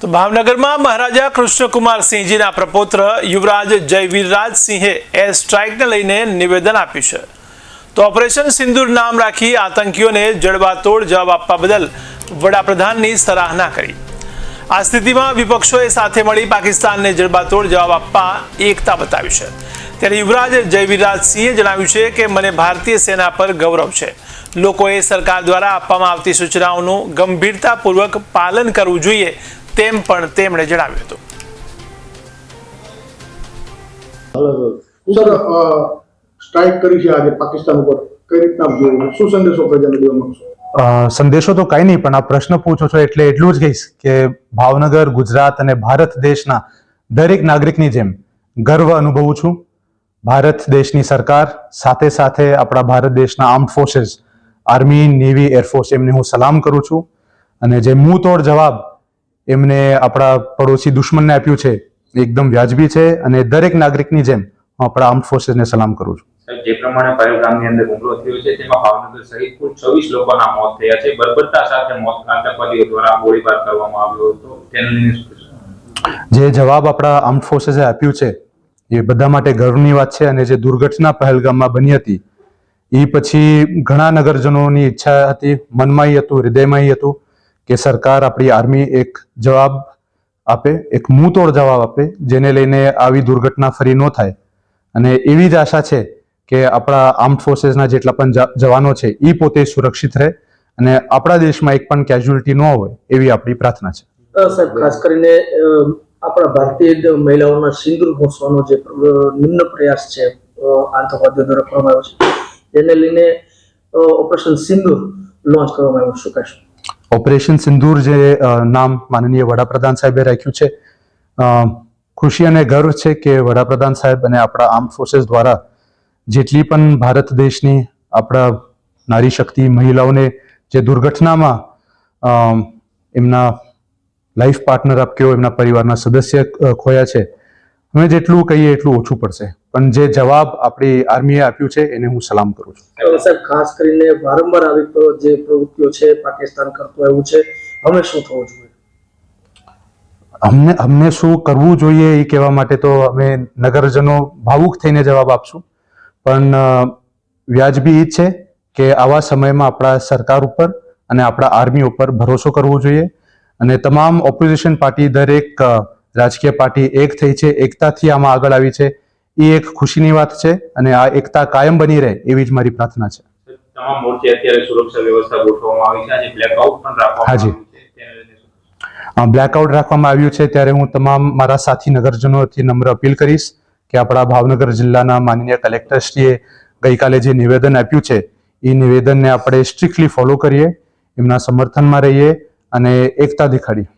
તો ભાવનગરમાં મહારાજા કૃષ્ણકુમારસિંહજીના પ્રપૌત્ર યુવરાજ જયવીરરાજસિંહે એર સ્ટ્રાઇકને લઈને નિવેદન આપ્યું છે. તો ઓપરેશન સિંદૂર નામ રાખી આતંકીઓને જડબાતોડ જવાબ આપવા બદલ વડાપ્રધાનની સરાહના કરી. આ સ્થિતિમાં વિપક્ષોએ સાથે મળી પાકિસ્તાનને જડબાતોડ જવાબ આપવા એકતા બતાવી છે. ત્યારે યુવરાજ જયવીરરાજસિંહે જણાવ્યું છે કે મને ભારતીય સેના પર ગૌરવ છે. લોકોએ સરકાર દ્વારા આપવામાં આવતી સૂચનાઓનું ગંભીરતાપૂર્વક પાલન કરવું જોઈએ તેમ પણ તેમણે જણાવ્યું હતું. સ્ટ્રાઇક કરી છે આજે પાકિસ્તાન ઉપર, કઈ રીતના જોયું, શું સંદેશો પ્રજાને દેવા માંગશો? સંદેશો તો કઈ નહીં, પણ આ પ્રશ્ન પૂછો છો એટલે એટલું જ કહીશ કે ભાવનગર, ગુજરાત અને ભારત દેશના દરેક નાગરિકની જેમ ગર્વ અનુભવું છું. ભારત દેશની સરકાર સાથે સાથે આપણા ભારત દેશના armed forces, army, navy, air force, એમને હું સલામ કરું છું. અને જે મુંહ તોડ જવાબ એમને આપણા પડોશી દુશ્મનને આપ્યું છે એકદમ વ્યાજબી છે, અને દરેક નાગરિકની જેમ હું આપણા આર્મ્ડ ફોર્સીસને સલામ કરું છું. જે પ્રમાણે પહેલગામની અંદર હુમલો થયો છે તેમાં ભાવનગર સહિત કુલ 26 લોકોના મોત થયા છે. બર્બરતા સાથે મોત આતંકવાદીઓ દ્વારા ગોળીબાર કરવામાં આવ્યો હતો. જે જવાબ આપણા આર્મ્ડ ફોર્સીસે આપ્યું છે એ બધા માટે ગર્વની વાત છે. અને જે દુર્ઘટના પહેલગામમાં બની હતી એ પછી ઘણા નગરજનોની ઈચ્છા હતી, મનમાં હતું, હૃદયમાં હતું કે સરકાર, આપણી આર્મી એક જવાબ આપે, એક મુંહ તોડ જવાબ આપે, જેને લઈને આવી દુર્ઘટના ફરી ન થાય. અને એવી જ આશા છે કે આપણા આર્મ્ડ ફોર્સીસના જેટલા પણ જવાનો છે એ પોતે સુરક્ષિત રહે અને આપણા દેશમાં એક પણ કેઝ્યુઅલિટી ન હોય એવી આપણી પ્રાર્થના છે. સાહેબ, ખાસ કરીને આપણા ભારતીય મહિલાઓના સિંદૂર ઘોષવાનો જે નિમ્ન પ્રયાસ છે આતંકવાદીઓ દ્વારા કરવામાં આવ્યો છે, જેને લઈને ઓપરેશન સિંદૂર લોન્ચ કરવામાં આવ્યું, શું કહેશો? ઓપરેશન સિંદૂર જે નામ માનનીય વડાપ્રધાન સાહેબે રાખ્યું છે, ખુશી અને ગર્વ છે કે વડાપ્રધાન સાહેબ અને આપણા આર્મ્ડ ફોર્સીસ દ્વારા જેટલી પણ ભારત દેશની આપણા નારી શક્તિ, મહિલાઓને જે દુર્ઘટનામાં એમના લાઈફ પાર્ટનર આપ્યો, એમના પરિવારના સદસ્ય ખોયા છે, અમે જેટલું કહીએ એટલું ઓછું પડશે. પણ જે જવાબ આપણી આર્મીએ આપ્યું છે એને હું સલામ કરું છું. સાહેબ, ખાસ કરીને વારંવાર આવી જે પ્રવૃત્તિઓ છે પાકિસ્તાન કરતું આવ્યું છે, અમે શું થવું જોઈએ? અમને શું કરવું જોઈએ એ કહેવા માટે તો અમે નગરજનો ભાવુક થઈને જવાબ આપશું. પણ વ્યાજબી એ છે કે આવા સમયમાં આપણા સરકાર ઉપર અને આપણા આર્મી ઉપર ભરોસો કરવો જોઈએ. અને તમામ ઓપોઝિશન પાર્ટી, દરેક રાજકીય પાર્ટી એક થઈ છે, એકતાથી આમાં આગળ આવી છે. એ એક ખુશીની વાત છે અને આ એકતા કાયમ બની રહે એવી જ મારી પ્રાર્થના છે. તમામ મોરચે અત્યારે સુરક્ષા વ્યવસ્થા ગોઠવવામાં આવી છે. આજે બ્લેકઆઉટ પણ રાખવામાં આવ્યું છે. બ્લેકઆઉટ રાખવામાં આવ્યું છે ત્યારે હું તમામ મારા સાથી નગરજનોથી નમ્ર અપીલ કરીશ કે આપણા ભાવનગર જિલ્લાના માનનીય કલેક્ટરશ્રીએ ગઈકાલે જે નિવેદન આપ્યું છે એ નિવેદનને આપણે સ્ટ્રિક્ટલી ફોલો કરીએ, એમના સમર્થનમાં રહીએ અને એકતા દેખાડીએ.